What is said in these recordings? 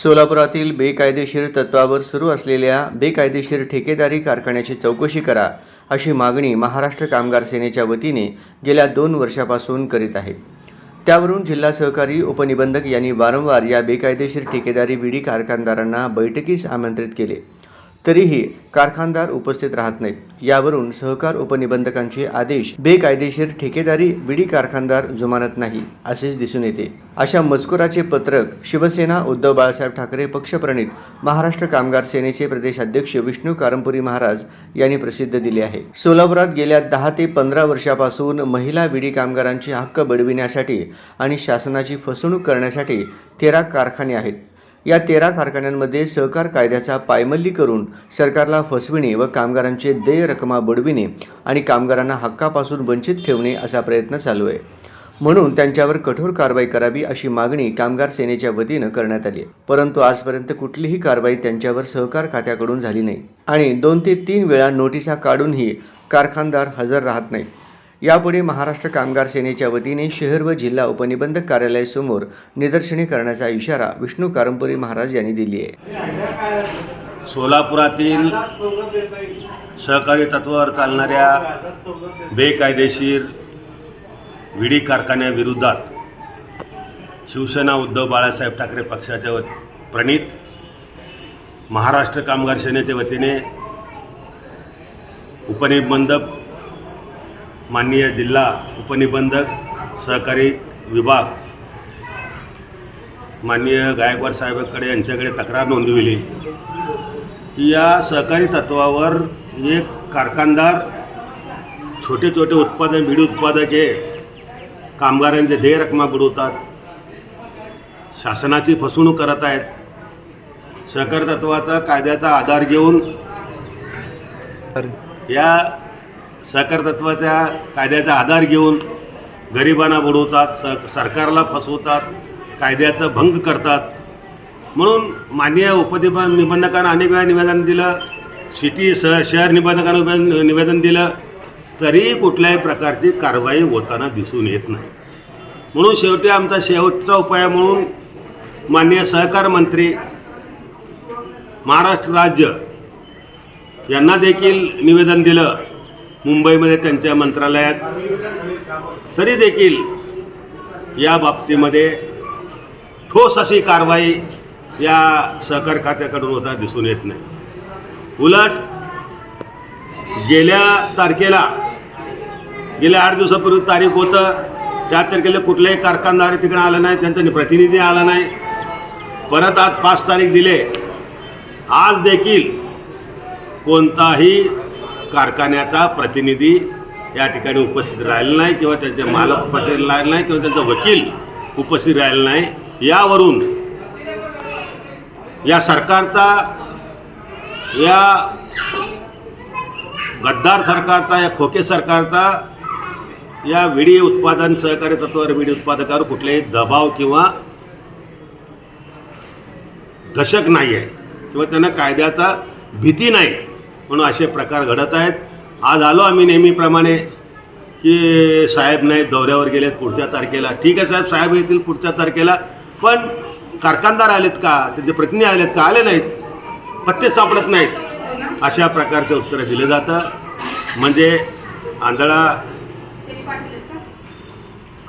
सोलापुरातील बेकायदेशीर तत्वावर सुरू असलेल्या बेकायदेशीर ठेकेदारी कारखान्याची चौकशी करा अशी मागणी महाराष्ट्र कामगार सेनेच्या वतीने गेल्या 2 वर्षापासून करीत आहे। त्यावरून जिल्हा सहकारी उपनिबंधक यांनी वारंवार या बेकायदेशीर ठेकेदारी विडी कारखानदारांना बैठकीस आमंत्रित केले, तरीही कारखानदार उपस्थित राहत नाहीत। यावरून सहकार उपनिबंधकांचे आदेश बेकायदेशीर ठेकेदारी विडी कारखानदार जुमानत नाही असेच दिसून येते। अशा मजकुराचे पत्रक शिवसेना उद्धव बाळासाहेब ठाकरे पक्षप्रणित महाराष्ट्र कामगार सेनेचे प्रदेश अध्यक्ष विष्णू कारंपुरी महाराज यांनी प्रसिद्ध दिले आहे। सोलापुरात गेल्या 10 ते 15 वर्षापासून महिला विडी कामगारांचे हक्क बळविण्यासाठी आणि शासनाची फसवणूक करण्यासाठी 13 कारखाने आहेत। या 13 कारखान्यांमध्ये सहकार कायद्याचा पायमल्ली करून सरकारला फसविणे व कामगारांचे देय रकमा बुडविणे आणि कामगारांना हक्कापासून वंचित ठेवणे असा प्रयत्न चालू आहे। म्हणून त्यांच्यावर कठोर कारवाई करावी अशी मागणी कामगार सेनेच्या वतीने करण्यात आली आहे। परंतु आजपर्यंत कुठलीही कारवाई त्यांच्यावर सहकार खात्याकडून झाली नाही आणि 2 ते 3 वेळा नोटिसा काढूनही कारखानदार हजर राहत नाहीत। यापुढे महाराष्ट्र कामगार सेनेच्या वतीने शहर व जिल्हा उपनिबंधक कार्यालयासमोर निदर्शने करण्याचा इशारा विष्णू कारंपुरी महाराज यांनी दिली आहे। सोलापुरातील सहकारी तत्वावर चालणाऱ्या बेकायदेशीर विडी कारखान्याविरोधात शिवसेना उद्धव बाळासाहेब ठाकरे पक्षाच्या प्रणित महाराष्ट्र कामगार सेनेच्या वतीने उपनिबंधक माननीय जिल्हा उपनिबंधक सहकारी विभाग माननीय गायकवाड साहेबांकडे यांच्याकडे तक्रार नोंदविली की या सहकारी तत्वावर एक कारखानदार छोटे उत्पादन बीडी उत्पादक हे कामगारांचे देय रकमा बुडवतात, शासनाची फसवणूक करत आहेत। सहकारी तत्वाचा कायद्याचा आधार घेऊन या सहकार तत्वाच्या कायद्याचा आधार घेऊन गरिबांना बुडवतात, सरकारला फसवतात, कायद्याचं भंग करतात। म्हणून माननीय उपनिबंधकांना अनेक वेळा निवेदन दिलं, शहर निबंधकांना निवेदन दिलं, तरी कुठल्याही प्रकारची कारवाई होताना दिसून येत नाही। म्हणून शेवटी आमचा शेवटचा उपाय म्हणून माननीय सहकार मंत्री महाराष्ट्र राज्य यांना देखील निवेदन दिलं मुंबईमध्ये त्यांच्या मंत्रालयात, तरी देखील या बाबतीमध्ये ठोस अशी कारवाई या सहकार खात्याकडून होता दिसून येत नाही। उलट गेल्या 8 दिवसापूर्वी तारीख होतं, त्या तारखेला कुठल्याही कारखानदार तिकडे आला नाही, त्यांचा प्रतिनिधी आला नाही। परत आज 5 तारीख दिले, आज देखील कोणताही कारखान्याचा प्रतिनिधी या ठिकाणी उपस्थित राहिला नाही किंवा त्यांचे मालक उपस्थित राहिले नाही किंवा त्यांचा वकील उपस्थित राहिला नाही। यावरून या सरकारचा, या गद्दार सरकारचा, या खोके सरकारचा या विडी उत्पादन सहकारी तत्वावर विडी उत्पादकावर कुठलाही दबाव किंवा दशक नाही आहे किंवा त्यांना कायद्याचा भीती नाही, म्हणून असे प्रकार घडत आहेत। आज आलो आम्ही नेहमीप्रमाणे की साहेब नाही, दौऱ्यावर गेलेत पुढच्या तारखेला। ठीक आहे साहेब, साहेब येतील पुढच्या तारखेला, पण कारखानदार आलेत का, त्यांचे प्रतिनिधी आलेत का? आले नाहीत, पत्ते सापडत नाहीत। अशा प्रकारचे उत्तर दिले जातं, म्हणजे आंधळा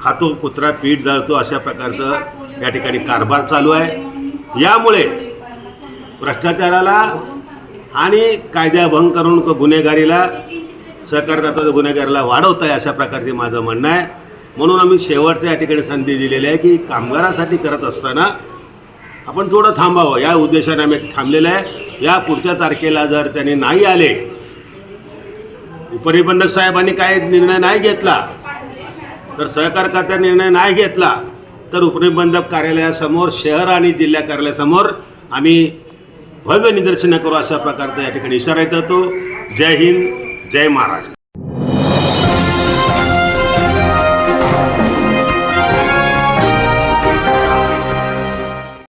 खातो कुत्रा पीठ जाळतो अशा प्रकारचं या ठिकाणी कारभार चालू आहे। यामुळे भ्रष्टाचाराला आणि कायद्याभंग करून गुन्हेगारीला, सहकार तत्वाच्या गुन्हेगारीला वाढवत आहे अशा प्रकारचे माझं म्हणणं आहे। म्हणून आम्ही शेवटच्या या ठिकाणी संधी दिलेली आहे की कामगारासाठी करत असताना आपण थोडं थांबावं, या उद्देशाने आम्ही थांबलेलं आहे। या पुढच्या तारखेला जर त्यांनी नाही आले, उपनिबंधक साहेबांनी काय निर्णय नाही घेतला, तर सहकार खात्याने निर्णय नाही घेतला, तर उपनिबंधक कार्यालयासमोर, शहर आणि जिल्हा कार्यालयासमोर आम्ही भव्य निदर्शनं करू अशा प्रकारचा या ठिकाणी इशारा देतो। जय हिंद, जय महाराष्ट्र।